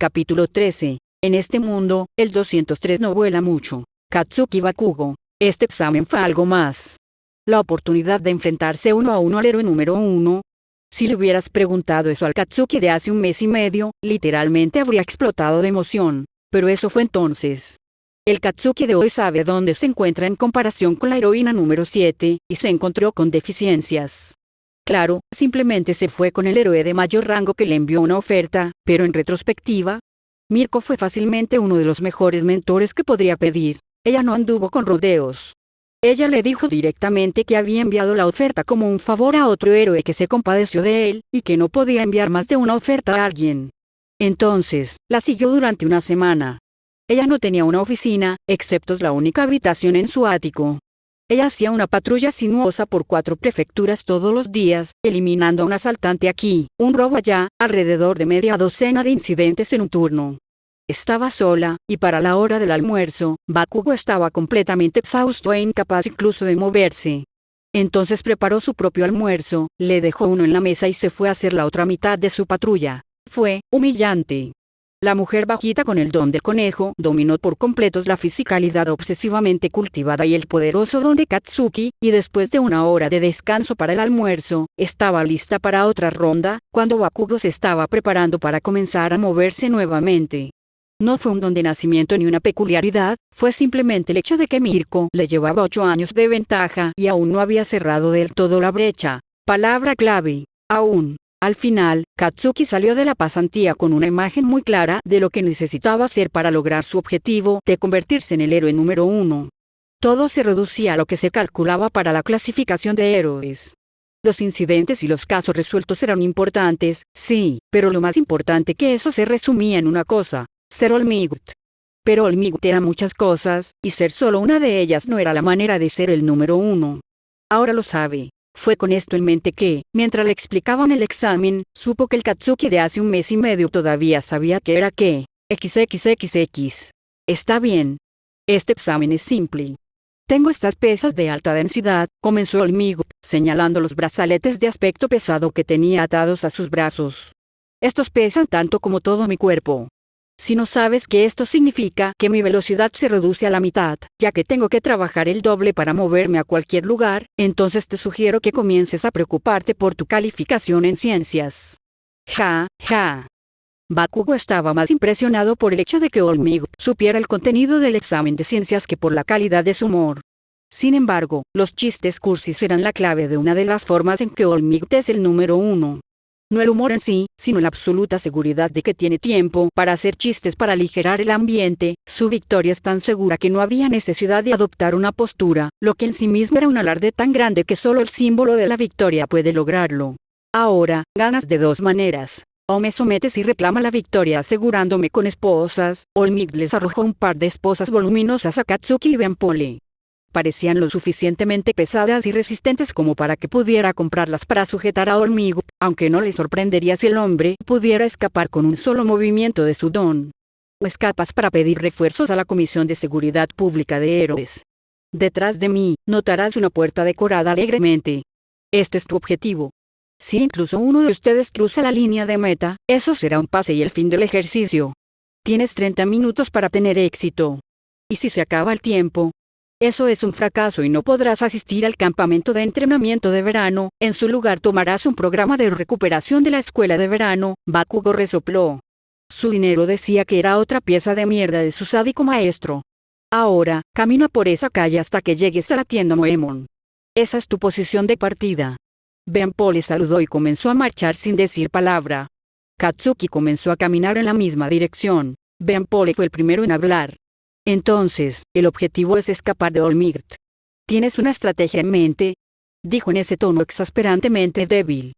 Capítulo 13. En este mundo, el 203 no vuela mucho. Katsuki Bakugo. Este examen fue algo más. La oportunidad de enfrentarse uno a uno al héroe número 1. Si le hubieras preguntado eso al Katsuki de hace un mes y medio, literalmente habría explotado de emoción. Pero eso fue entonces. El Katsuki de hoy sabe dónde se encuentra en comparación con la heroína número 7, y se encontró con deficiencias. Claro, simplemente se fue con el héroe de mayor rango que le envió una oferta, pero en retrospectiva, Mirko fue fácilmente uno de los mejores mentores que podría pedir. Ella no anduvo con rodeos. Ella le dijo directamente que había enviado la oferta como un favor a otro héroe que se compadeció de él, y que no podía enviar más de una oferta a alguien. Entonces, la siguió durante una semana. Ella no tenía una oficina, excepto la única habitación en su ático. Ella hacía una patrulla sinuosa por 4 prefecturas todos los días, eliminando a un asaltante aquí, un robo allá, alrededor de media docena de incidentes en un turno. Estaba sola, y para la hora del almuerzo, Bakugo estaba completamente exhausto e incapaz incluso de moverse. Entonces preparó su propio almuerzo, le dejó uno en la mesa y se fue a hacer la otra mitad de su patrulla. Fue humillante. La mujer bajita con el don del conejo dominó por completos la fisicalidad obsesivamente cultivada y el poderoso don de Katsuki, y después de una hora de descanso para el almuerzo, estaba lista para otra ronda, cuando Bakugo se estaba preparando para comenzar a moverse nuevamente. No fue un don de nacimiento ni una peculiaridad, fue simplemente el hecho de que Mirko le llevaba 8 años de ventaja y aún no había cerrado del todo la brecha. Palabra clave, aún. Al final, Katsuki salió de la pasantía con una imagen muy clara de lo que necesitaba hacer para lograr su objetivo de convertirse en el héroe número 1. Todo se reducía a lo que se calculaba para la clasificación de héroes. Los incidentes y los casos resueltos eran importantes, sí, pero lo más importante que eso se resumía en una cosa: ser Olmigut. Pero Olmigut era muchas cosas, y ser solo una de ellas no era la manera de ser el número 1. Ahora lo sabe. Fue con esto en mente que, mientras le explicaban el examen, supo que el Katsuki de hace un mes y medio todavía sabía que era que XXXX. Está bien. Este examen es simple. Tengo estas pesas de alta densidad, comenzó Olmigut, señalando los brazaletes de aspecto pesado que tenía atados a sus brazos. Estos pesan tanto como todo mi cuerpo. Si no sabes qué esto significa, que mi velocidad se reduce a la mitad, ya que tengo que trabajar el doble para moverme a cualquier lugar, entonces te sugiero que comiences a preocuparte por tu calificación en ciencias. Ja, ja. Bakugo estaba más impresionado por el hecho de que Olmigut supiera el contenido del examen de ciencias que por la calidad de su humor. Sin embargo, los chistes cursis eran la clave de una de las formas en que Olmigut es el número 1. No el humor en sí, sino la absoluta seguridad de que tiene tiempo para hacer chistes para aligerar el ambiente. Su victoria es tan segura que no había necesidad de adoptar una postura, lo que en sí mismo era un alarde tan grande que solo el símbolo de la victoria puede lograrlo. Ahora, ganas de 2 maneras. O me sometes y reclama la victoria asegurándome con esposas. Olmigut les arrojó un par de esposas voluminosas a Katsuki y Benpole. Parecían lo suficientemente pesadas y resistentes como para que pudiera comprarlas para sujetar a Olmigut, aunque no le sorprendería si el hombre pudiera escapar con un solo movimiento de su don. O escapas para pedir refuerzos a la Comisión de Seguridad Pública de Héroes. Detrás de mí, notarás una puerta decorada alegremente. Este es tu objetivo. Si incluso uno de ustedes cruza la línea de meta, eso será un pase y el fin del ejercicio. Tienes 30 minutos para tener éxito. Y si se acaba el tiempo, eso es un fracaso y no podrás asistir al campamento de entrenamiento de verano. En su lugar tomarás un programa de recuperación de la escuela de verano. Bakugo resopló. Su dinero decía que era otra pieza de mierda de su sádico maestro. Ahora, camina por esa calle hasta que llegues a la tienda Moemon. Esa es tu posición de partida. Benpole saludó y comenzó a marchar sin decir palabra. Katsuki comenzó a caminar en la misma dirección. Benpole fue el primero en hablar. Entonces, el objetivo es escapar de Olmigut. ¿Tienes una estrategia en mente?, dijo en ese tono exasperantemente débil.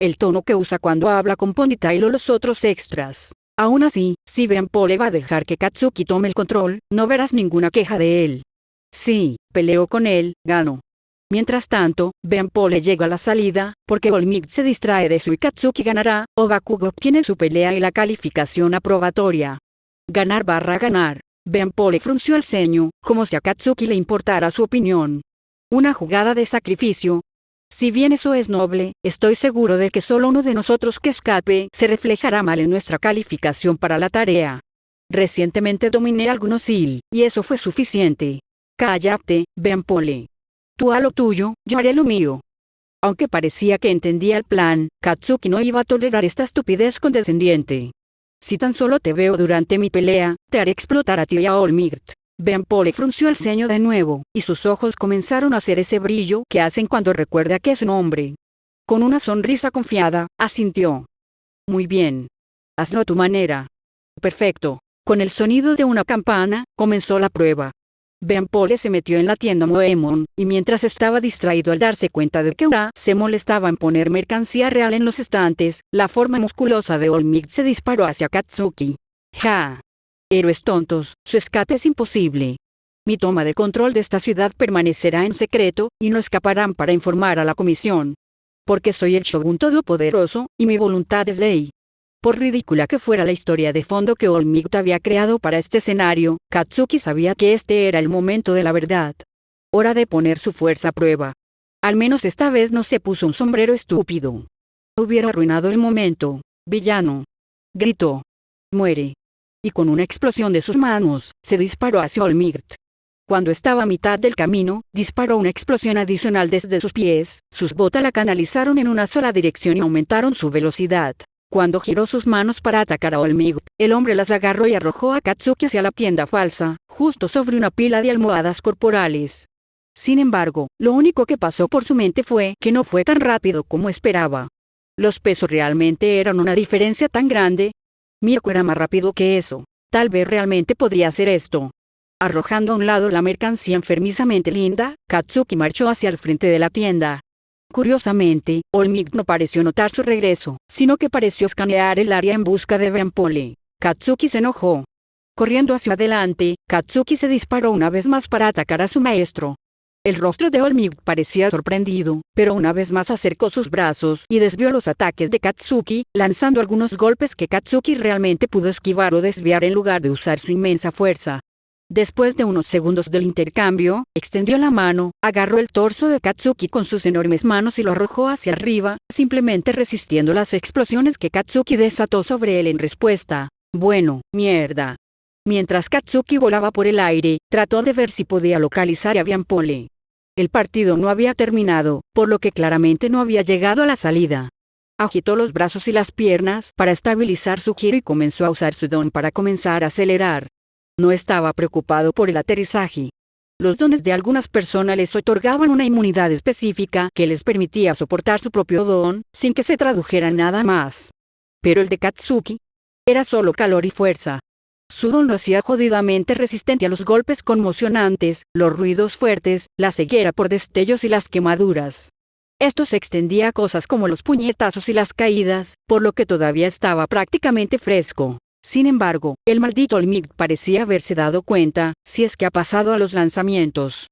El tono que usa cuando habla con Ponytail o los otros extras. Aún así, si Benpole va a dejar que Katsuki tome el control, no verás ninguna queja de él. Sí, peleo con él, gano. Mientras tanto, Benpole llega a la salida, porque Olmigut se distrae de su y Katsuki ganará, o Bakugo obtiene su pelea y la calificación aprobatoria. Ganar. Benpole frunció el ceño, como si a Katsuki le importara su opinión. Una jugada de sacrificio. Si bien eso es noble, estoy seguro de que solo uno de nosotros que escape se reflejará mal en nuestra calificación para la tarea. Recientemente dominé algunos SEAL, y eso fue suficiente. Cállate, Beanpole. Tú a lo tuyo, yo haré lo mío. Aunque parecía que entendía el plan, Katsuki no iba a tolerar esta estupidez condescendiente. Si tan solo te veo durante mi pelea, te haré explotar a ti y a Olmirt. Beanpole frunció el ceño de nuevo, y sus ojos comenzaron a hacer ese brillo que hacen cuando recuerda que es un hombre. Con una sonrisa confiada, asintió. Muy bien. Hazlo a tu manera. Perfecto. Con el sonido de una campana, comenzó la prueba. Beanpole se metió en la tienda Moemon, y mientras estaba distraído al darse cuenta de que Ura se molestaba en poner mercancía real en los estantes, la forma musculosa de Olmigt se disparó hacia Katsuki. ¡Ja! Héroes tontos, su escape es imposible. Mi toma de control de esta ciudad permanecerá en secreto, y no escaparán para informar a la comisión. Porque soy el Shogun Todopoderoso, y mi voluntad es ley. Por ridícula que fuera la historia de fondo que Olmigt había creado para este escenario, Katsuki sabía que este era el momento de la verdad. Hora de poner su fuerza a prueba. Al menos esta vez no se puso un sombrero estúpido. Hubiera arruinado el momento. Villano. Gritó. Muere. Y con una explosión de sus manos, se disparó hacia Olmigt. Cuando estaba a mitad del camino, disparó una explosión adicional desde sus pies, sus botas la canalizaron en una sola dirección y aumentaron su velocidad. Cuando giró sus manos para atacar a Olmigt, el hombre las agarró y arrojó a Katsuki hacia la tienda falsa, justo sobre una pila de almohadas corporales. Sin embargo, lo único que pasó por su mente fue que no fue tan rápido como esperaba. Los pesos realmente eran una diferencia tan grande. Mirko era más rápido que eso. Tal vez realmente podría hacer esto. Arrojando a un lado la mercancía enfermizamente linda, Katsuki marchó hacia el frente de la tienda. Curiosamente, Olmigt no pareció notar su regreso, sino que pareció escanear el área en busca de Beanpole. Katsuki se enojó. Corriendo hacia adelante, Katsuki se disparó una vez más para atacar a su maestro. El rostro de Olmigt parecía sorprendido, pero una vez más acercó sus brazos y desvió los ataques de Katsuki, lanzando algunos golpes que Katsuki realmente pudo esquivar o desviar en lugar de usar su inmensa fuerza. Después de unos segundos del intercambio, extendió la mano, agarró el torso de Katsuki con sus enormes manos y lo arrojó hacia arriba, simplemente resistiendo las explosiones que Katsuki desató sobre él en respuesta. Bueno, mierda. Mientras Katsuki volaba por el aire, trató de ver si podía localizar a Beanpole. El partido no había terminado, por lo que claramente no había llegado a la salida. Agitó los brazos y las piernas para estabilizar su giro y comenzó a usar su don para comenzar a acelerar. No estaba preocupado por el aterrizaje. Los dones de algunas personas les otorgaban una inmunidad específica que les permitía soportar su propio don, sin que se tradujera en nada más. Pero el de Katsuki era solo calor y fuerza. Su don lo hacía jodidamente resistente a los golpes conmocionantes, los ruidos fuertes, la ceguera por destellos y las quemaduras. Esto se extendía a cosas como los puñetazos y las caídas, por lo que todavía estaba prácticamente fresco. Sin embargo, el maldito Olmigt parecía haberse dado cuenta, si es que ha pasado a los lanzamientos.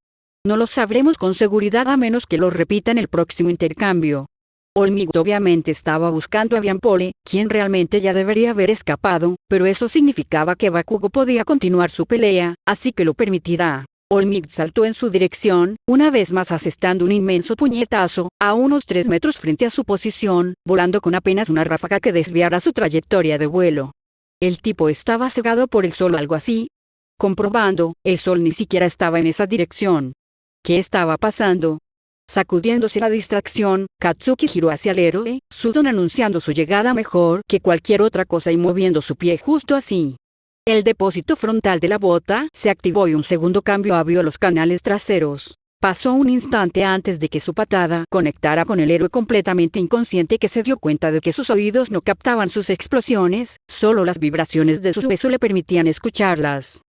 No lo sabremos con seguridad a menos que lo repita en el próximo intercambio. Olmigt obviamente estaba buscando a Beanpole, quien realmente ya debería haber escapado, pero eso significaba que Bakugo podía continuar su pelea, así que lo permitirá. Olmigt saltó en su dirección, una vez más asestando un inmenso puñetazo, a unos 3 metros frente a su posición, volando con apenas una ráfaga que desviara su trayectoria de vuelo. El tipo estaba cegado por el sol o algo así. Comprobando, el sol ni siquiera estaba en esa dirección. ¿Qué estaba pasando? Sacudiéndose la distracción, Katsuki giró hacia el héroe, su don anunciando su llegada mejor que cualquier otra cosa y moviendo su pie justo así. El depósito frontal de la bota se activó y un segundo cambio abrió los canales traseros. Pasó un instante antes de que su patada conectara con el héroe completamente inconsciente que se dio cuenta de que sus oídos no captaban sus explosiones, solo las vibraciones de su peso le permitían escucharlas.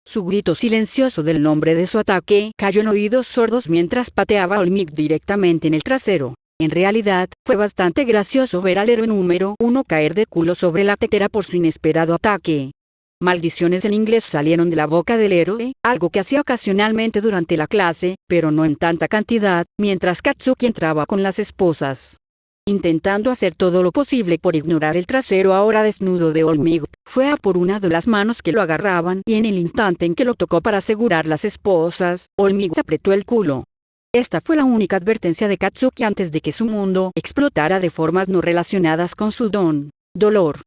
Su grito silencioso del nombre de su ataque cayó en oídos sordos mientras pateaba a Olmigt directamente en el trasero. En realidad, fue bastante gracioso ver al héroe número 1 caer de culo sobre la tetera por su inesperado ataque. Maldiciones en inglés salieron de la boca del héroe, algo que hacía ocasionalmente durante la clase, pero no en tanta cantidad, mientras Katsuki entraba con las esposas. Intentando hacer todo lo posible por ignorar el trasero ahora desnudo de Olmigt, fue a por una de las manos que lo agarraban y en el instante en que lo tocó para asegurar las esposas, Olmigt apretó el culo. Esta fue la única advertencia de Katsuki antes de que su mundo explotara de formas no relacionadas con su don. Dolor.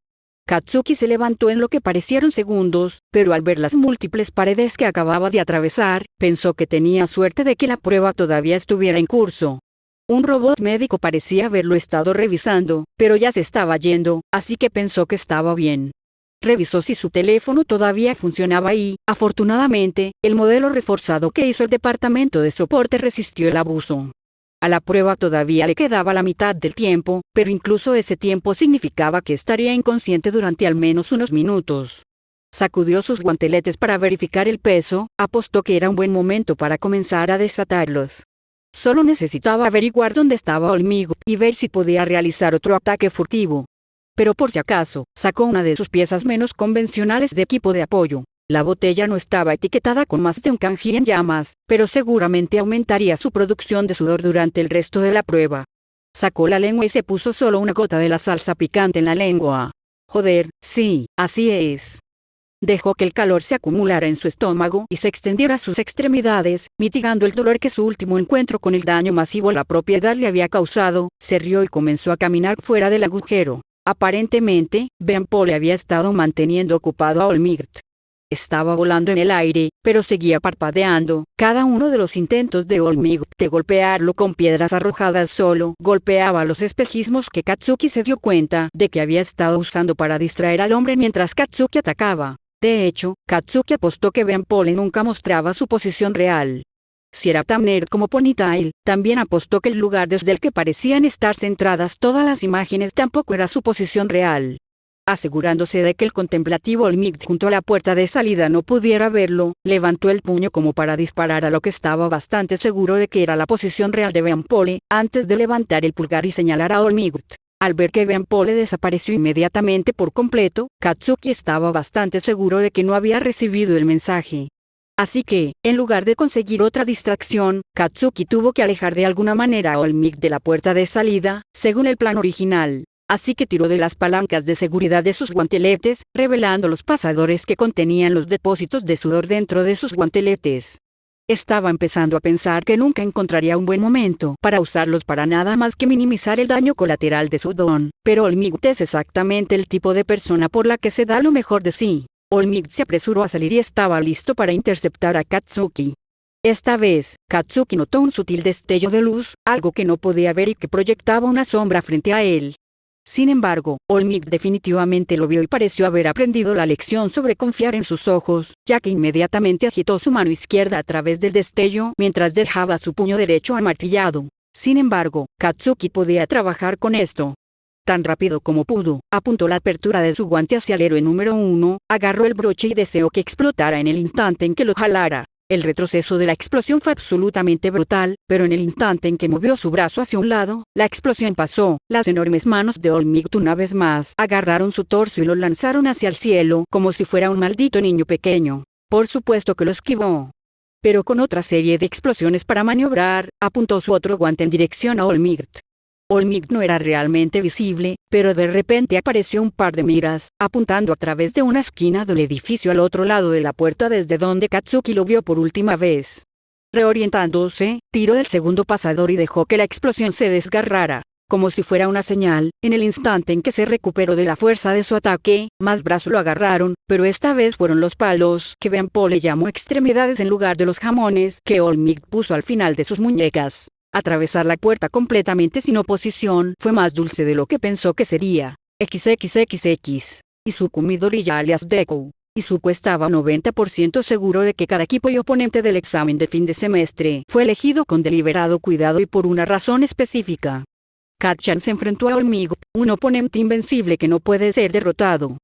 Katsuki se levantó en lo que parecieron segundos, pero al ver las múltiples paredes que acababa de atravesar, pensó que tenía suerte de que la prueba todavía estuviera en curso. Un robot médico parecía haberlo estado revisando, pero ya se estaba yendo, así que pensó que estaba bien. Revisó si su teléfono todavía funcionaba y, afortunadamente, el modelo reforzado que hizo el departamento de soporte resistió el abuso. A la prueba todavía le quedaba la mitad del tiempo, pero incluso ese tiempo significaba que estaría inconsciente durante al menos unos minutos. Sacudió sus guanteletes para verificar el peso, apostó que era un buen momento para comenzar a desatarlos. Solo necesitaba averiguar dónde estaba Olmigut y ver si podía realizar otro ataque furtivo. Pero por si acaso, sacó una de sus piezas menos convencionales de equipo de apoyo. La botella no estaba etiquetada con más de un kanji en llamas, pero seguramente aumentaría su producción de sudor durante el resto de la prueba. Sacó la lengua y se puso solo una gota de la salsa picante en la lengua. Joder, sí, así es. Dejó que el calor se acumulara en su estómago y se extendiera a sus extremidades, mitigando el dolor que su último encuentro con el daño masivo a la propiedad le había causado. Se rió y comenzó a caminar fuera del agujero. Aparentemente, Beanpole había estado manteniendo ocupado a Olmigut. Estaba volando en el aire, pero seguía parpadeando. Cada uno de los intentos de Olmigut de golpearlo con piedras arrojadas solo golpeaba los espejismos que Katsuki se dio cuenta de que había estado usando para distraer al hombre mientras Katsuki atacaba. De hecho, Katsuki apostó que Beanpole nunca mostraba su posición real. Si era tan nerd como Ponytail, también apostó que el lugar desde el que parecían estar centradas todas las imágenes tampoco era su posición real. Asegurándose de que el contemplativo Olmigut junto a la puerta de salida no pudiera verlo, levantó el puño como para disparar a lo que estaba bastante seguro de que era la posición real de Beanpole, antes de levantar el pulgar y señalar a Olmigut. Al ver que Beanpole desapareció inmediatamente por completo, Katsuki estaba bastante seguro de que no había recibido el mensaje. Así que, en lugar de conseguir otra distracción, Katsuki tuvo que alejar de alguna manera a Olmigut de la puerta de salida, según el plan original. Así que tiró de las palancas de seguridad de sus guanteletes, revelando los pasadores que contenían los depósitos de sudor dentro de sus guanteletes. Estaba empezando a pensar que nunca encontraría un buen momento para usarlos para nada más que minimizar el daño colateral de su don, pero Olmigut es exactamente el tipo de persona por la que se da lo mejor de sí. Olmigut se apresuró a salir y estaba listo para interceptar a Katsuki. Esta vez, Katsuki notó un sutil destello de luz, algo que no podía ver y que proyectaba una sombra frente a él. Sin embargo, Olmigut definitivamente lo vio y pareció haber aprendido la lección sobre confiar en sus ojos, ya que inmediatamente agitó su mano izquierda a través del destello mientras dejaba su puño derecho amartillado. Sin embargo, Katsuki podía trabajar con esto. Tan rápido como pudo, apuntó la apertura de su guante hacia el héroe número 1, agarró el broche y deseó que explotara en el instante en que lo jalara. El retroceso de la explosión fue absolutamente brutal, pero en el instante en que movió su brazo hacia un lado, la explosión pasó. Las enormes manos de Olmigut una vez más agarraron su torso y lo lanzaron hacia el cielo como si fuera un maldito niño pequeño. Por supuesto que lo esquivó. Pero con otra serie de explosiones para maniobrar, apuntó su otro guante en dirección a Olmigut. Olmigut no era realmente visible, pero de repente apareció un par de miras, apuntando a través de una esquina del edificio al otro lado de la puerta desde donde Katsuki lo vio por última vez. Reorientándose, tiró del segundo pasador y dejó que la explosión se desgarrara. Como si fuera una señal, en el instante en que se recuperó de la fuerza de su ataque, más brazos lo agarraron, pero esta vez fueron los palos que Beanpole llamó extremidades en lugar de los jamones que Olmigut puso al final de sus muñecas. Atravesar la puerta completamente sin oposición fue más dulce de lo que pensó que sería. XXXX. Izuku Midoriya alias Deku. Izuku estaba 90% seguro de que cada equipo y oponente del examen de fin de semestre fue elegido con deliberado cuidado y por una razón específica. Kacchan se enfrentó a Olmigut, un oponente invencible que no puede ser derrotado.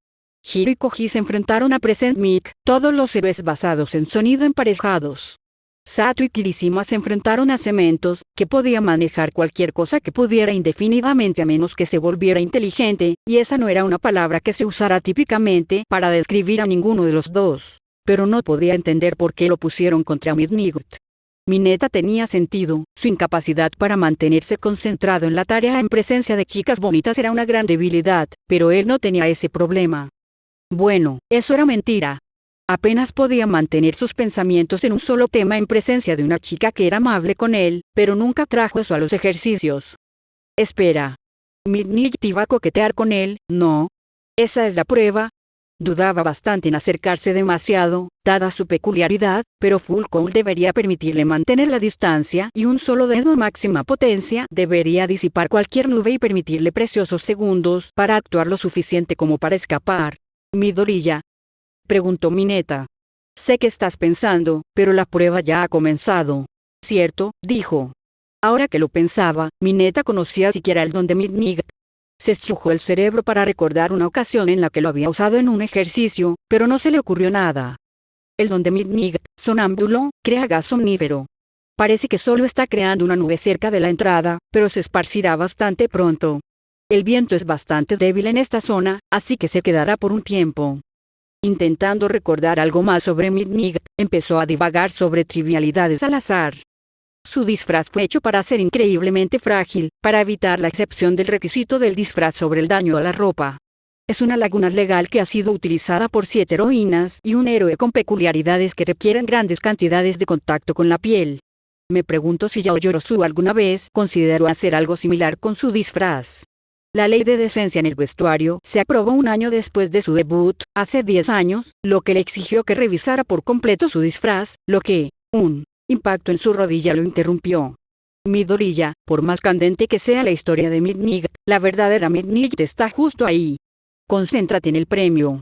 Hiro y Koji se enfrentaron a Present Mic, todos los héroes basados en sonido emparejados. Sato y Kirishima se enfrentaron a Cementos, que podía manejar cualquier cosa que pudiera indefinidamente a menos que se volviera inteligente, y esa no era una palabra que se usara típicamente para describir a ninguno de los dos. Pero no podía entender por qué lo pusieron contra Midnight. Mineta tenía sentido, su incapacidad para mantenerse concentrado en la tarea en presencia de chicas bonitas era una gran debilidad, pero él no tenía ese problema. Bueno, eso era mentira. Apenas podía mantener sus pensamientos en un solo tema en presencia de una chica que era amable con él, pero nunca trajo eso a los ejercicios. Espera. Midnight iba a coquetear con él, ¿no? Esa es la prueba. Dudaba bastante en acercarse demasiado, dada su peculiaridad, pero Full Cowl debería permitirle mantener la distancia y un solo dedo a máxima potencia debería disipar cualquier nube y permitirle preciosos segundos para actuar lo suficiente como para escapar. ¿Midoriya?, preguntó Mineta. Sé que estás pensando, pero la prueba ya ha comenzado. ¿Cierto?, dijo. Ahora que lo pensaba, Mineta conocía siquiera el don de Midnight. Se estrujó el cerebro para recordar una ocasión en la que lo había usado en un ejercicio, pero no se le ocurrió nada. El don de Midnight, sonámbulo, crea gas somnífero. Parece que solo está creando una nube cerca de la entrada, pero se esparcirá bastante pronto. El viento es bastante débil en esta zona, así que se quedará por un tiempo. Intentando recordar algo más sobre Midnight, empezó a divagar sobre trivialidades al azar. Su disfraz fue hecho para ser increíblemente frágil, para evitar la excepción del requisito del disfraz sobre el daño a la ropa. Es una laguna legal que ha sido utilizada por 7 heroínas y un héroe con peculiaridades que requieren grandes cantidades de contacto con la piel. Me pregunto si Yao Yorosu alguna vez consideró hacer algo similar con su disfraz. La ley de decencia en el vestuario se aprobó un año después de su debut, hace 10 años, lo que le exigió que revisara por completo su disfraz, lo que, un impacto en su rodilla lo interrumpió. Midoriya, por más candente que sea la historia de Midnight, la verdadera Midnight está justo ahí. Concéntrate en el premio,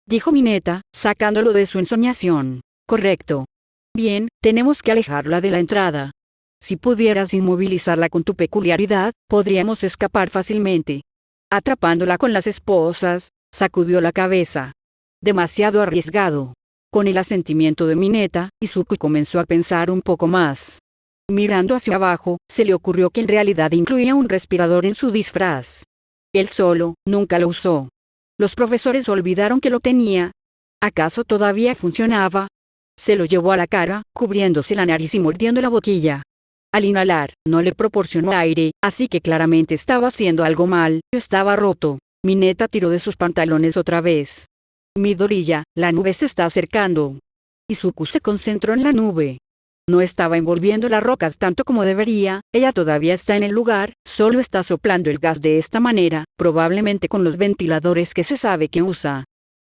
dijo Mineta, sacándolo de su ensoñación. Correcto. Bien, tenemos que alejarla de la entrada. Si pudieras inmovilizarla con tu peculiaridad, podríamos escapar fácilmente. Atrapándola con las esposas, sacudió la cabeza. Demasiado arriesgado. Con el asentimiento de Mineta, Izuku comenzó a pensar un poco más. Mirando hacia abajo, se le ocurrió que en realidad incluía un respirador en su disfraz. Él solo, nunca lo usó. Los profesores olvidaron que lo tenía. ¿Acaso todavía funcionaba? Se lo llevó a la cara, cubriéndose la nariz y mordiendo la boquilla. Al inhalar, no le proporcionó aire, así que claramente estaba haciendo algo mal. Estaba roto. Mineta tiró de sus pantalones otra vez. Midoriya, la nube se está acercando. Izuku se concentró en la nube. No estaba envolviendo las rocas tanto como debería, ella todavía está en el lugar, solo está soplando el gas de esta manera, probablemente con los ventiladores que se sabe que usa.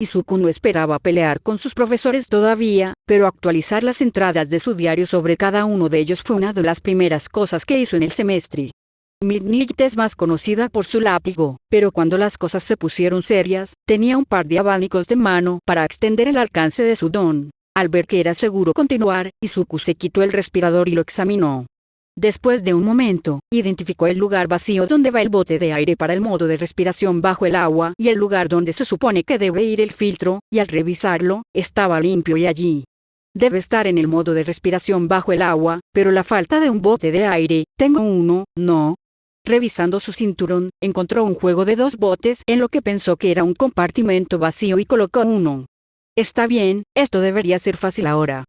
Izuku no esperaba pelear con sus profesores todavía, pero actualizar las entradas de su diario sobre cada uno de ellos fue una de las primeras cosas que hizo en el semestre. Midnight es más conocida por su látigo, pero cuando las cosas se pusieron serias, tenía un par de abanicos de mano para extender el alcance de su don. Al ver que era seguro continuar, Izuku se quitó el respirador y lo examinó. Después de un momento, identificó el lugar vacío donde va el bote de aire para el modo de respiración bajo el agua y el lugar donde se supone que debe ir el filtro, y al revisarlo, estaba limpio y allí. Debe estar en el modo de respiración bajo el agua, pero la falta de un bote de aire, tengo uno, ¿no? Revisando su cinturón, encontró un juego de 2 botes en lo que pensó que era un compartimento vacío y colocó uno. Está bien, esto debería ser fácil ahora.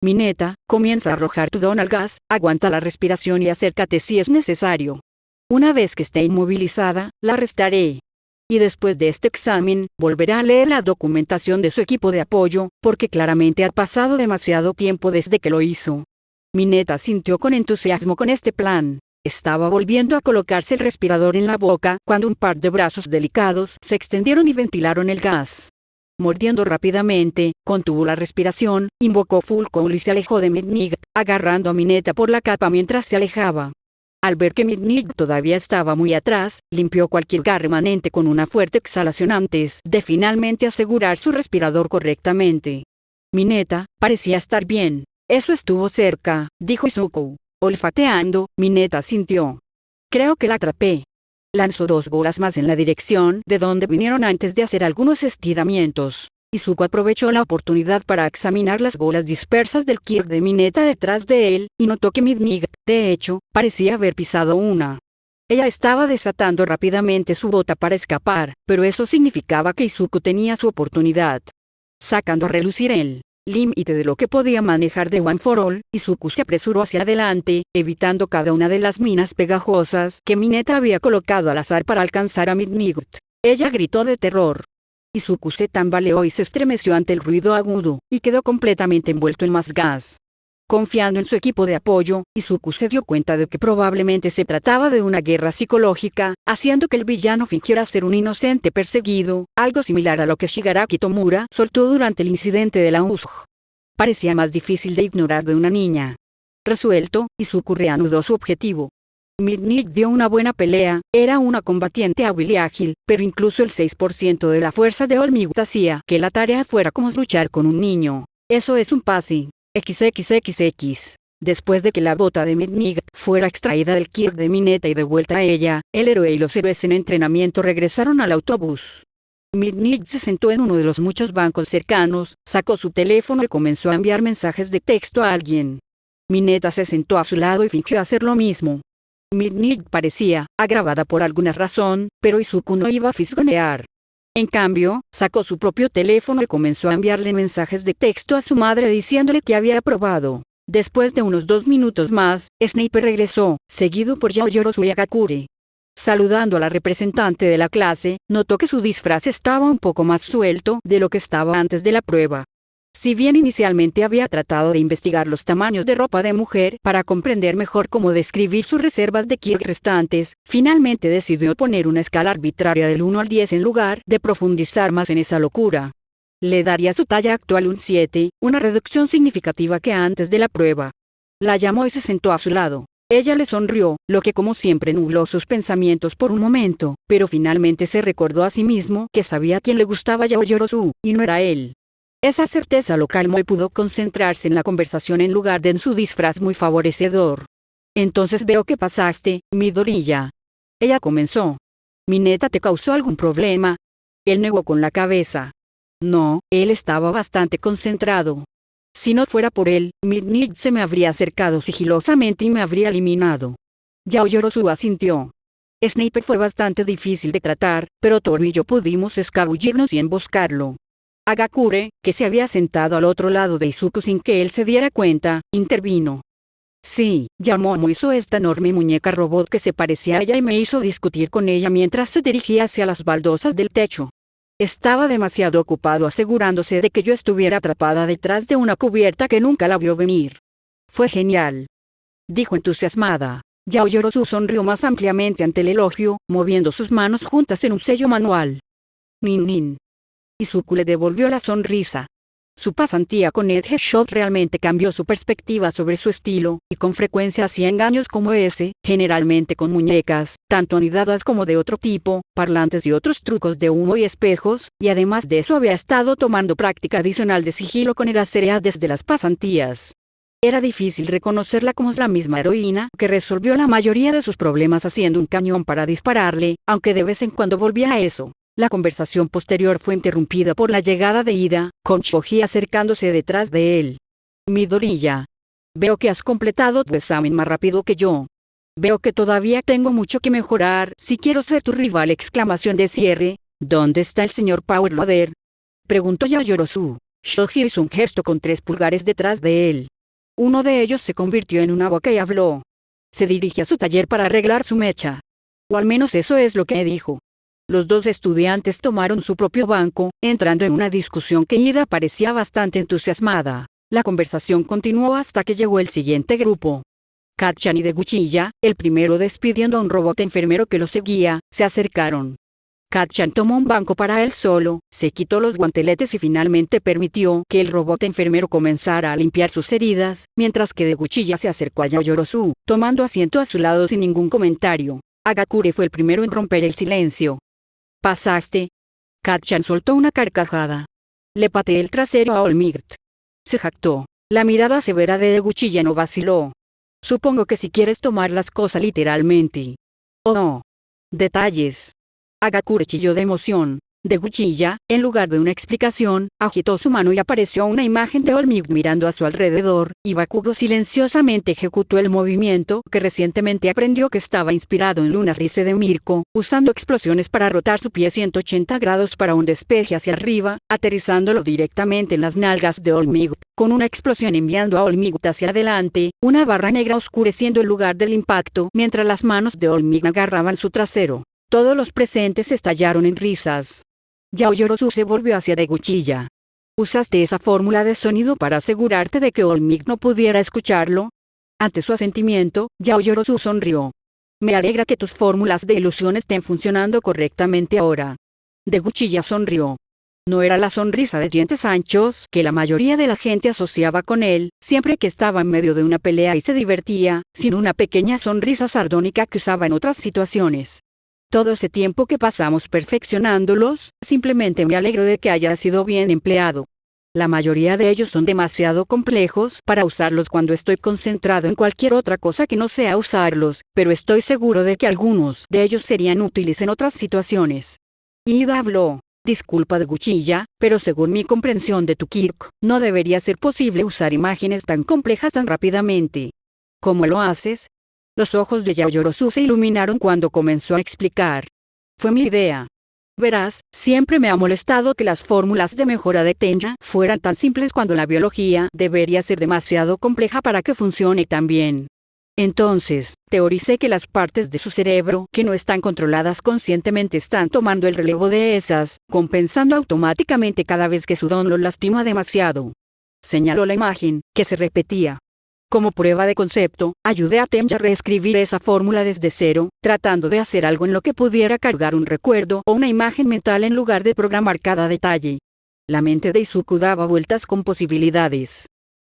Mineta, comienza a arrojar tu don al gas, aguanta la respiración y acércate si es necesario. Una vez que esté inmovilizada, la arrestaré. Y después de este examen, volverá a leer la documentación de su equipo de apoyo, porque claramente ha pasado demasiado tiempo desde que lo hizo. Mineta sintió con entusiasmo con este plan. Estaba volviendo a colocarse el respirador en la boca cuando un par de brazos delicados se extendieron y ventilaron el gas. Mordiendo rápidamente, contuvo la respiración, invocó Full Cowl y se alejó de Midnight, agarrando a Mineta por la capa mientras se alejaba. Al ver que Midnight todavía estaba muy atrás, limpió cualquier gas remanente con una fuerte exhalación antes de finalmente asegurar su respirador correctamente. Mineta, parecía estar bien. Eso estuvo cerca, dijo Izuku. Olfateando, Mineta sintió. Creo que la atrapé. Lanzó 2 bolas más en la dirección de donde vinieron antes de hacer algunos estiramientos. Izuku aprovechó la oportunidad para examinar las bolas dispersas del Kirk de Mineta detrás de él, y notó que Midnight, de hecho, parecía haber pisado una. Ella estaba desatando rápidamente su bota para escapar, pero eso significaba que Izuku tenía su oportunidad. Sacando a relucir el límite de lo que podía manejar de One for All, Izuku se apresuró hacia adelante, evitando cada una de las minas pegajosas que Mineta había colocado al azar para alcanzar a Midnight. Ella gritó de terror. Izuku se tambaleó y se estremeció ante el ruido agudo, y quedó completamente envuelto en más gas. Confiando en su equipo de apoyo, Izuku se dio cuenta de que probablemente se trataba de una guerra psicológica, haciendo que el villano fingiera ser un inocente perseguido, algo similar a lo que Shigaraki Tomura soltó durante el incidente de la USG. Parecía más difícil de ignorar de una niña. Resuelto, Izuku reanudó su objetivo. Midnight dio una buena pelea, era una combatiente hábil y ágil, pero incluso el 6% de la fuerza de All Might hacía que la tarea fuera como luchar con un niño. Eso es un pase. XXXX. Después de que la bota de Midnight fuera extraída del Kirk de Mineta y devuelta a ella, el héroe y los héroes en entrenamiento regresaron al autobús. Midnight se sentó en uno de los muchos bancos cercanos, sacó su teléfono y comenzó a enviar mensajes de texto a alguien. Mineta se sentó a su lado y fingió hacer lo mismo. Midnight parecía agravada por alguna razón, pero Izuku no iba a fisgonear. En cambio, sacó su propio teléfono y comenzó a enviarle mensajes de texto a su madre diciéndole que había aprobado. Después de unos 2 minutos más, Snape regresó, seguido por Yaoyorozu y Agakure. Saludando a la representante de la clase, notó que su disfraz estaba un poco más suelto de lo que estaba antes de la prueba. Si bien inicialmente había tratado de investigar los tamaños de ropa de mujer para comprender mejor cómo describir sus reservas de Kirk restantes, finalmente decidió poner una escala arbitraria del 1 al 10 en lugar de profundizar más en esa locura. Le daría su talla actual un 7, una reducción significativa que antes de la prueba. La llamó y se sentó a su lado. Ella le sonrió, lo que como siempre nubló sus pensamientos por un momento, pero finalmente se recordó a sí mismo que sabía quién le gustaba Yaoyorozu, y no era él. Esa certeza lo calmó y pudo concentrarse en la conversación en lugar de en su disfraz muy favorecedor. Entonces veo que pasaste, Midoriya. Ella comenzó. ¿Mineta te causó algún problema? Él negó con la cabeza. No, él estaba bastante concentrado. Si no fuera por él, Midnight se me habría acercado sigilosamente y me habría eliminado. Yaoyorozu asintió. Snape fue bastante difícil de tratar, pero Toru y yo pudimos escabullirnos y emboscarlo. Agakure, que se había sentado al otro lado de Izuku sin que él se diera cuenta, intervino. Sí, Yamomo hizo esta enorme muñeca robot que se parecía a ella y me hizo discutir con ella mientras se dirigía hacia las baldosas del techo. Estaba demasiado ocupado asegurándose de que yo estuviera atrapada detrás de una cubierta que nunca la vio venir. Fue genial, dijo entusiasmada. Yaoyorozu sonrió más ampliamente ante el elogio, moviendo sus manos juntas en un sello manual. Nin. Izuku le devolvió la sonrisa. Su pasantía con Edgeshot realmente cambió su perspectiva sobre su estilo, y con frecuencia hacía engaños como ese, generalmente con muñecas, tanto anidadas como de otro tipo, parlantes y otros trucos de humo y espejos, y además de eso había estado tomando práctica adicional de sigilo con Eraserea desde las pasantías. Era difícil reconocerla como la misma heroína que resolvió la mayoría de sus problemas haciendo un cañón para dispararle, aunque de vez en cuando volvía a eso. La conversación posterior fue interrumpida por la llegada de Ida, con Shoji acercándose detrás de él. Midoriya. Veo que has completado tu examen más rápido que yo. Veo que todavía tengo mucho que mejorar si quiero ser tu rival. Exclamación de cierre. ¿Dónde está el señor Power Loader? Preguntó Yaoyorozu. Shoji hizo un gesto con 3 pulgares detrás de él. Uno de ellos se convirtió en una boca y habló. Se dirige a su taller para arreglar su mecha. O al menos eso es lo que dijo. Los 2 estudiantes tomaron su propio banco, entrando en una discusión que Ida parecía bastante entusiasmada. La conversación continuó hasta que llegó el siguiente grupo. Kacchan y Deguchiya, el primero despidiendo a un robot enfermero que lo seguía, se acercaron. Kacchan tomó un banco para él solo, se quitó los guanteletes y finalmente permitió que el robot enfermero comenzara a limpiar sus heridas, mientras que Deguchiya se acercó a Yaoyorozu, tomando asiento a su lado sin ningún comentario. Agakure fue el primero en romper el silencio. ¿Pasaste? Kacchan soltó una carcajada. Le pateé el trasero a All Might. Se jactó. La mirada severa de Deguchiya no vaciló. Supongo que si quieres tomar las cosas literalmente. Oh no. Detalles. Agakure chilló de emoción. Deguchiya, en lugar de una explicación, agitó su mano y apareció una imagen de All Might mirando a su alrededor, y Bakugo silenciosamente ejecutó el movimiento que recientemente aprendió que estaba inspirado en Luna Rise de Mirko, usando explosiones para rotar su pie 180 grados para un despeje hacia arriba, aterrizándolo directamente en las nalgas de All Might, con una explosión enviando a All Might hacia adelante, una barra negra oscureciendo el lugar del impacto mientras las manos de All Might agarraban su trasero. Todos los presentes estallaron en risas. Yaoyorozu se volvió hacia Deguchilla. ¿Usaste esa fórmula de sonido para asegurarte de que Olmig no pudiera escucharlo? Ante su asentimiento, Yaoyorozu sonrió. Me alegra que tus fórmulas de ilusión estén funcionando correctamente ahora. Deguchilla sonrió. No era la sonrisa de dientes anchos que la mayoría de la gente asociaba con él, siempre que estaba en medio de una pelea y se divertía, sino una pequeña sonrisa sardónica que usaba en otras situaciones. Todo ese tiempo que pasamos perfeccionándolos, simplemente me alegro de que haya sido bien empleado. La mayoría de ellos son demasiado complejos para usarlos cuando estoy concentrado en cualquier otra cosa que no sea usarlos, pero estoy seguro de que algunos de ellos serían útiles en otras situaciones. Ida habló. Disculpa Deguchilla, pero según mi comprensión de tu Kirk, no debería ser posible usar imágenes tan complejas tan rápidamente. ¿Cómo lo haces? Los ojos de Yaoyorozu se iluminaron cuando comenzó a explicar. Fue mi idea. Verás, siempre me ha molestado que las fórmulas de mejora de Tenja fueran tan simples cuando la biología debería ser demasiado compleja para que funcione tan bien. Entonces, teoricé que las partes de su cerebro que no están controladas conscientemente están tomando el relevo de esas, compensando automáticamente cada vez que su don lo lastima demasiado. Señaló la imagen, que se repetía. Como prueba de concepto, ayudé a Tenja a reescribir esa fórmula desde cero, tratando de hacer algo en lo que pudiera cargar un recuerdo o una imagen mental en lugar de programar cada detalle. La mente de Izuku daba vueltas con posibilidades.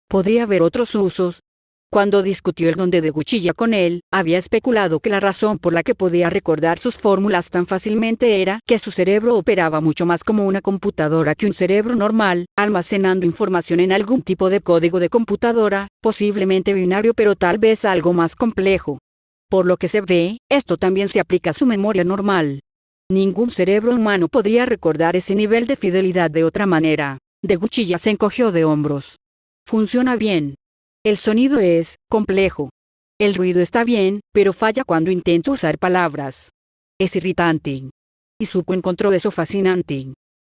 Podría haber otros usos. Cuando discutió el don de Deguchilla con él, había especulado que la razón por la que podía recordar sus fórmulas tan fácilmente era que su cerebro operaba mucho más como una computadora que un cerebro normal, almacenando información en algún tipo de código de computadora, posiblemente binario pero tal vez algo más complejo. Por lo que se ve, esto también se aplica a su memoria normal. Ningún cerebro humano podría recordar ese nivel de fidelidad de otra manera. Deguchilla se encogió de hombros. Funciona bien. El sonido es complejo. El ruido está bien, pero falla cuando intento usar palabras. Es irritante. Izuku encontró eso fascinante.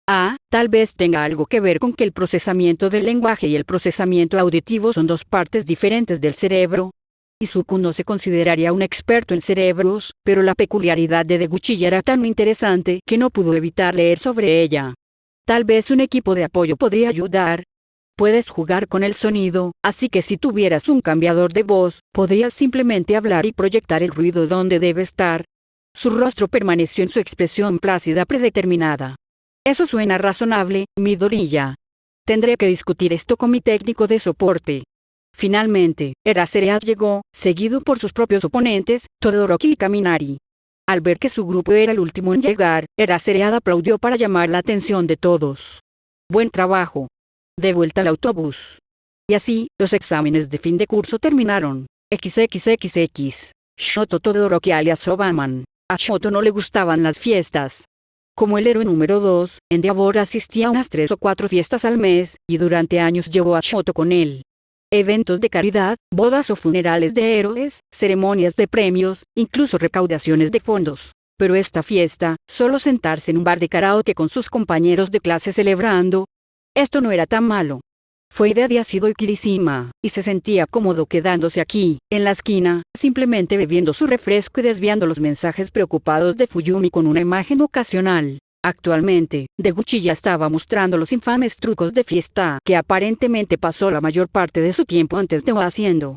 Tal vez tenga algo que ver con que el procesamiento del lenguaje y el procesamiento auditivo son dos partes diferentes del cerebro. Izuku no se consideraría un experto en cerebros, pero la peculiaridad de Deguchilla era tan interesante que no pudo evitar leer sobre ella. Tal vez un equipo de apoyo podría ayudar. Puedes jugar con el sonido, así que si tuvieras un cambiador de voz, podrías simplemente hablar y proyectar el ruido donde debe estar. Su rostro permaneció en su expresión plácida predeterminada. Eso suena razonable, Midoriya. Tendré que discutir esto con mi técnico de soporte. Finalmente, Eraserhead llegó, seguido por sus propios oponentes, Todoroki y Kaminari. Al ver que su grupo era el último en llegar, Eraserhead aplaudió para llamar la atención de todos. Buen trabajo. De vuelta al autobús. Y así, los exámenes de fin de curso terminaron. XXXX. Shoto Todoroki alias Obaman. A Shoto no le gustaban las fiestas. Como el héroe número 2, Endeavor asistía a unas 3 o 4 fiestas al mes, y durante años llevó a Shoto con él. Eventos de caridad, bodas o funerales de héroes, ceremonias de premios, incluso recaudaciones de fondos. Pero esta fiesta, solo sentarse en un bar de karaoke con sus compañeros de clase celebrando, esto no era tan malo. Fue idea de Asido y Kirishima, y se sentía cómodo quedándose aquí, en la esquina, simplemente bebiendo su refresco y desviando los mensajes preocupados de Fuyumi con una imagen ocasional. Actualmente, Deguchilla estaba mostrando los infames trucos de fiesta que aparentemente pasó la mayor parte de su tiempo antes de haciendo.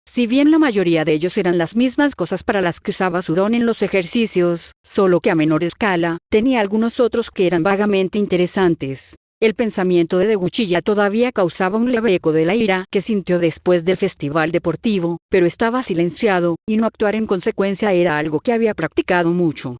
Si bien la mayoría de ellos eran las mismas cosas para las que usaba su don en los ejercicios, solo que a menor escala, tenía algunos otros que eran vagamente interesantes. El pensamiento de Deguchilla todavía causaba un leve eco de la ira que sintió después del festival deportivo, pero estaba silenciado, y no actuar en consecuencia era algo que había practicado mucho.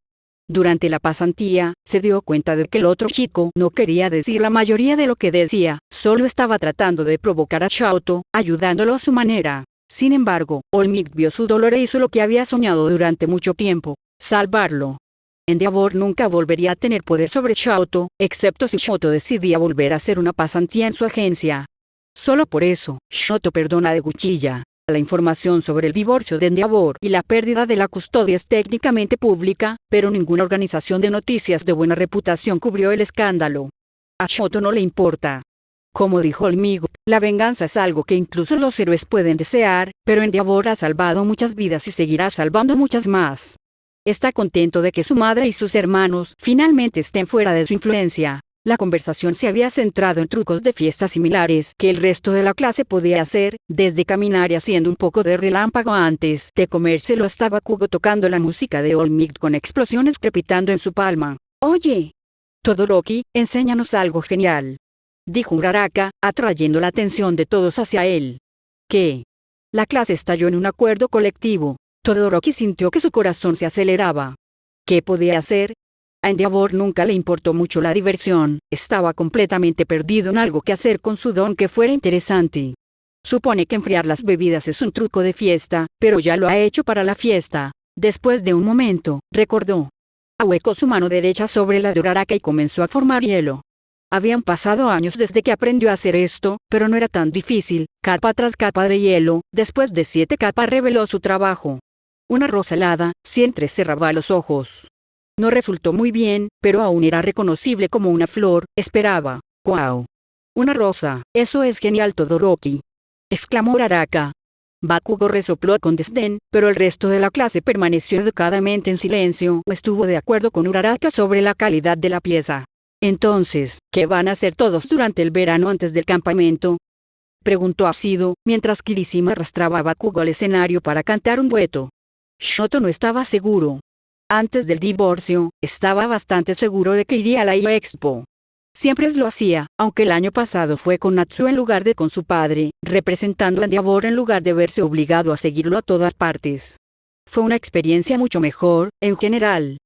Durante la pasantía, se dio cuenta de que el otro chico no quería decir la mayoría de lo que decía, solo estaba tratando de provocar a Shoto, ayudándolo a su manera. Sin embargo, Olmig vio su dolor e hizo lo que había soñado durante mucho tiempo: salvarlo. Endeavor nunca volvería a tener poder sobre Shoto, excepto si Shoto decidía volver a hacer una pasantía en su agencia. Solo por eso, Shoto perdona a Deguchilla. La información sobre el divorcio de Endeavor y la pérdida de la custodia es técnicamente pública, pero ninguna organización de noticias de buena reputación cubrió el escándalo. A Shoto no le importa. Como dijo Olmig, la venganza es algo que incluso los héroes pueden desear, pero Endeavor ha salvado muchas vidas y seguirá salvando muchas más. Está contento de que su madre y sus hermanos finalmente estén fuera de su influencia. La conversación se había centrado en trucos de fiesta similares que el resto de la clase podía hacer, desde caminar y haciendo un poco de relámpago antes de comérselo hasta Bakugo tocando la música de All Might con explosiones crepitando en su palma. «Oye, Todoroki, enséñanos algo genial», dijo Uraraka, atrayendo la atención de todos hacia él. ¿Qué? La clase estalló en un acuerdo colectivo. Todoroki sintió que su corazón se aceleraba. ¿Qué podía hacer? A Endeavor nunca le importó mucho la diversión, estaba completamente perdido en algo que hacer con su don que fuera interesante. Supone que enfriar las bebidas es un truco de fiesta, pero ya lo ha hecho para la fiesta. Después de un momento, recordó. Ahuecó su mano derecha sobre la de Uraraka y comenzó a formar hielo. Habían pasado años desde que aprendió a hacer esto, pero no era tan difícil. Capa tras capa de hielo, después de 7 capas reveló su trabajo. Una rosa helada, si entrecerraba los ojos. No resultó muy bien, pero aún era reconocible como una flor, esperaba. ¡Guau! Una rosa, eso es genial Todoroki, exclamó Uraraka. Bakugo resopló con desdén, pero el resto de la clase permaneció educadamente en silencio o estuvo de acuerdo con Uraraka sobre la calidad de la pieza. Entonces, ¿qué van a hacer todos durante el verano antes del campamento?, preguntó Asido, mientras Kirishima arrastraba a Bakugo al escenario para cantar un dueto. Shoto no estaba seguro. Antes del divorcio, estaba bastante seguro de que iría a la Expo. Siempre lo hacía, aunque el año pasado fue con Natsuo en lugar de con su padre, representando a Endeavor en lugar de verse obligado a seguirlo a todas partes. Fue una experiencia mucho mejor, en general.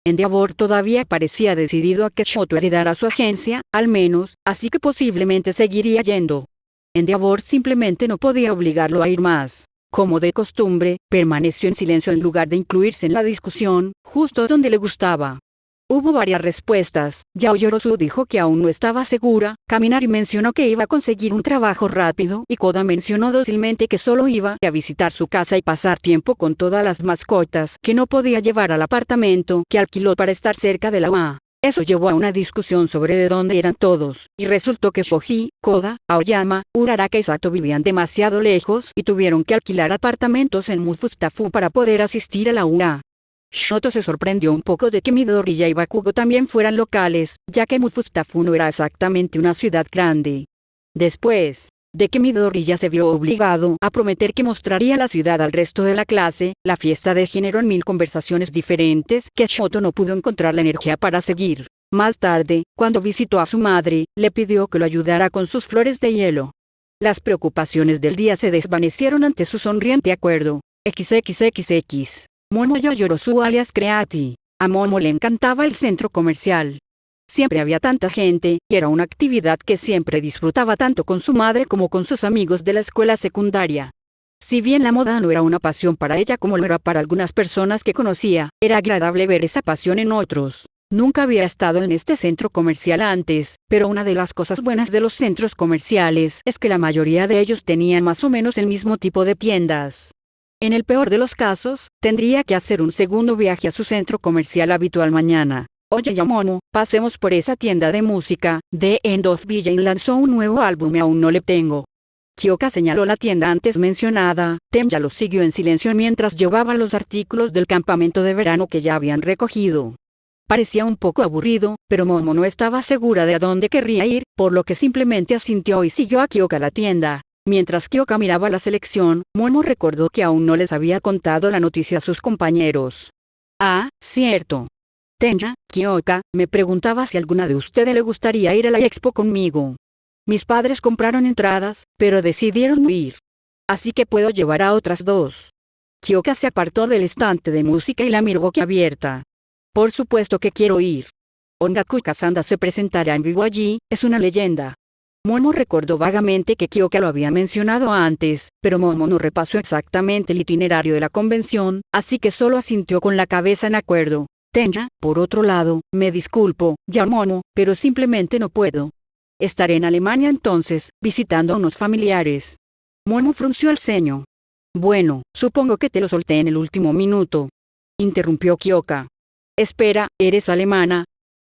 Endeavor todavía parecía decidido a que Shoto heredara su agencia, al menos, así que posiblemente seguiría yendo. Endeavor simplemente no podía obligarlo a ir más. Como de costumbre, permaneció en silencio en lugar de incluirse en la discusión, justo donde le gustaba. Hubo varias respuestas. Yao Yorosu dijo que aún no estaba segura, Kaminari mencionó que iba a conseguir un trabajo rápido y Koda mencionó dócilmente que solo iba a visitar su casa y pasar tiempo con todas las mascotas que no podía llevar al apartamento que alquiló para estar cerca de la UA. Eso llevó a una discusión sobre de dónde eran todos, y resultó que Shoji, Koda, Aoyama, Uraraka y Sato vivían demasiado lejos y tuvieron que alquilar apartamentos en Mufustafu para poder asistir a la UA. Shoto se sorprendió un poco de que Midoriya y Bakugo también fueran locales, ya que Mufustafu no era exactamente una ciudad grande. Después de que Midoriya se vio obligado a prometer que mostraría la ciudad al resto de la clase, la fiesta degeneró en 1000 conversaciones diferentes que Shoto no pudo encontrar la energía para seguir. Más tarde, cuando visitó a su madre, le pidió que lo ayudara con sus flores de hielo. Las preocupaciones del día se desvanecieron ante su sonriente acuerdo. XXXX. Momo Yorosu alias Creati. A Momo le encantaba el centro comercial. Siempre había tanta gente, y era una actividad que siempre disfrutaba tanto con su madre como con sus amigos de la escuela secundaria. Si bien la moda no era una pasión para ella como lo era para algunas personas que conocía, era agradable ver esa pasión en otros. Nunca había estado en este centro comercial antes, pero una de las cosas buenas de los centros comerciales es que la mayoría de ellos tenían más o menos el mismo tipo de tiendas. En el peor de los casos, tendría que hacer un segundo viaje a su centro comercial habitual mañana. Oye Yamono, pasemos por esa tienda de música. The End of Villain lanzó un nuevo álbum y aún no le tengo. Kyoka señaló la tienda antes mencionada. Temya lo siguió en silencio mientras llevaba los artículos del campamento de verano que ya habían recogido. Parecía un poco aburrido, pero Momo no estaba segura de a dónde querría ir, por lo que simplemente asintió y siguió a Kyoka a la tienda. Mientras Kyoka miraba la selección, Momo recordó que aún no les había contado la noticia a sus compañeros. Ah, cierto. Temya, Kyoka, me preguntaba si a alguna de ustedes le gustaría ir a la expo conmigo. Mis padres compraron entradas, pero decidieron no ir. Así que puedo llevar a otras dos. Kyoka se apartó del estante de música y la miró boquiabierta. Por supuesto que quiero ir. Ongaku Kazanda se presentará en vivo allí, es una leyenda. Momo recordó vagamente que Kyoka lo había mencionado antes, pero Momo no repasó exactamente el itinerario de la convención, así que solo asintió con la cabeza en acuerdo. Temya, por otro lado, me disculpo, Yamono, pero simplemente no puedo. Estaré en Alemania entonces, visitando a unos familiares. Momo frunció el ceño. Bueno, supongo que te lo solté en el último minuto. Interrumpió Kyoka. Espera, ¿eres alemana?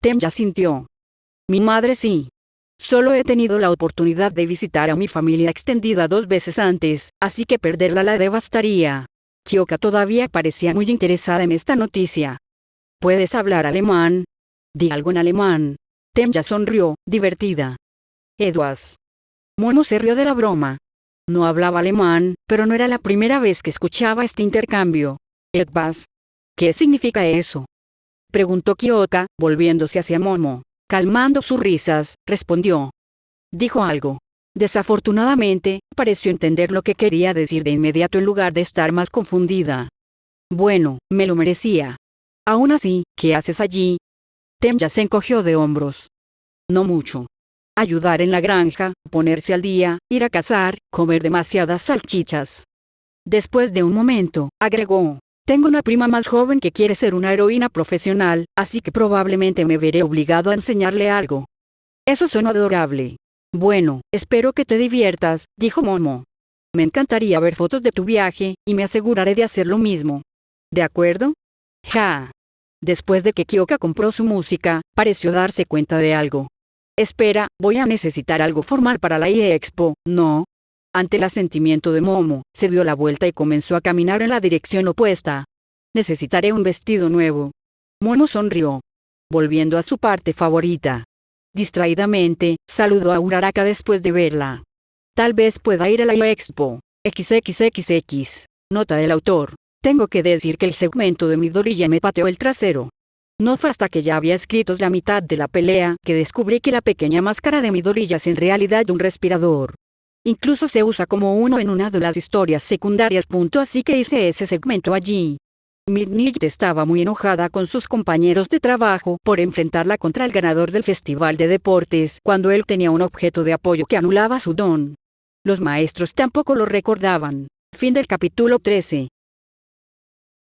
Temya sintió. Mi madre sí. Solo he tenido la oportunidad de visitar a mi familia extendida 2 veces antes, así que perderla la devastaría. Kyoka todavía parecía muy interesada en esta noticia. ¿Puedes hablar alemán? Di algo en alemán. Temja sonrió, divertida. Edwas. Momo se rió de la broma. No hablaba alemán, pero no era la primera vez que escuchaba este intercambio. Edwas. ¿Qué significa eso? Preguntó Kyoka, volviéndose hacia Momo. Calmando sus risas, respondió. Dijo algo. Desafortunadamente, pareció entender lo que quería decir de inmediato en lugar de estar más confundida. Bueno, me lo merecía. Aún así, ¿qué haces allí? Temja se encogió de hombros. No mucho. Ayudar en la granja, ponerse al día, ir a cazar, comer demasiadas salchichas. Después de un momento, agregó. Tengo una prima más joven que quiere ser una heroína profesional, así que probablemente me veré obligado a enseñarle algo. Eso suena adorable. Bueno, espero que te diviertas, dijo Momo. Me encantaría ver fotos de tu viaje, y me aseguraré de hacer lo mismo. ¿De acuerdo? Ja. Después de que Kyoka compró su música, pareció darse cuenta de algo. Espera, voy a necesitar algo formal para la Expo, ¿no? Ante el asentimiento de Momo, se dio la vuelta y comenzó a caminar en la dirección opuesta. Necesitaré un vestido nuevo. Momo sonrió, volviendo a su parte favorita. Distraídamente, saludó a Uraraka después de verla. Tal vez pueda ir a la Expo. XXXX. Nota del autor. Tengo que decir que el segmento de Midoriya me pateó el trasero. No fue hasta que ya había escrito la mitad de la pelea que descubrí que la pequeña máscara de Midoriya es en realidad un respirador. Incluso se usa como uno en una de las historias secundarias. Así que hice ese segmento allí. Midnight estaba muy enojada con sus compañeros de trabajo por enfrentarla contra el ganador del festival de deportes cuando él tenía un objeto de apoyo que anulaba su don. Los maestros tampoco lo recordaban. Fin del capítulo 13.